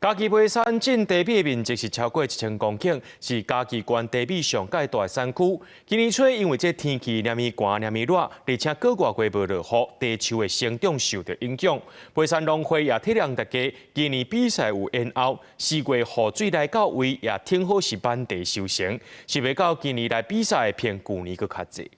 嘉义梅山种茶米的面积是超过1000公顷，是嘉义县茶米上界大的山区。今年初因为这天气黏咪寒、黏咪热，而且个外月无落雨，茶树的生长受到影响。梅山农会也体谅大家，今年比赛有延后，4月雨水来到位，也挺好是板地收成，是袂到今年来比赛的偏旧年佫较济。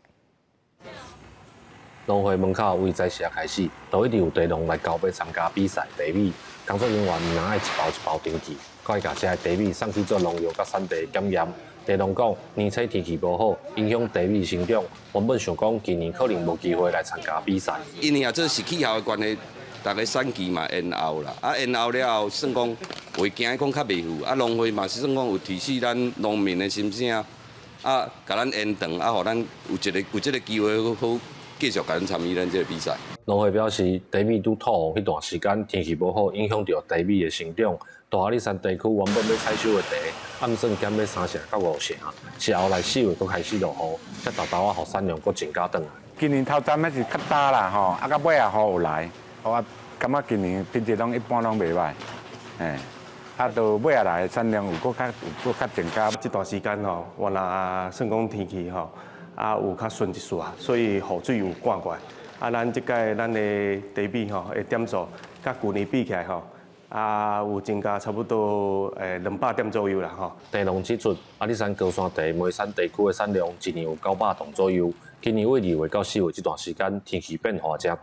农会门口为在时开始，都一直有茶农来交杯参加比赛茶米。工作人员唔能爱一包一包登记，可以把这茶米送去做农药甲产地检验。茶农讲，年初天气无好，影响茶米生长。原本想讲今年可能无机会来参加比赛。因为啊，这是气候的关系，大家产期嘛延后啦。啊，延后了后，算讲会惊讲较袂赴。啊，农会嘛是算讲有提示咱农民的心声，啊，甲咱延长，啊，互咱有这个机会好继续甲咱参与咱这个比赛。农会表示，茶米拄土洪迄段时间天气无好，影响到茶米的生长。大阿里山地区原本要采收的茶，暗算减要3成到5成，是后来4月佫开始落雨，才豆豆啊，互产量佫增加转来。今年头站还是较大啦吼，啊，到尾啊雨有来，我感觉今年品质拢一般拢袂歹，啊，到尾啊来产量有佫较增加。这段时间吼，原来算讲天气吼，啊有较顺一丝啊，所以雨水有灌过来。啊，咱即届咱的茶米吼的点数，甲去年比起来吼，啊有增加差不多200点左右啦吼。茶农指出，阿里山高山茶梅山地区的产量一年有900吨左右。今年为2月到4月这段时间，天气变化真大，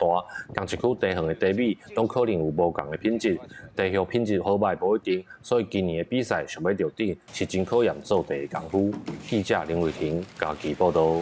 同一区地方的茶米拢可能有无同的品质，茶叶品质好歹无一定，所以今年的比赛想要着顶，是真考验做茶的功夫。记者林伟霆，嘉义报道。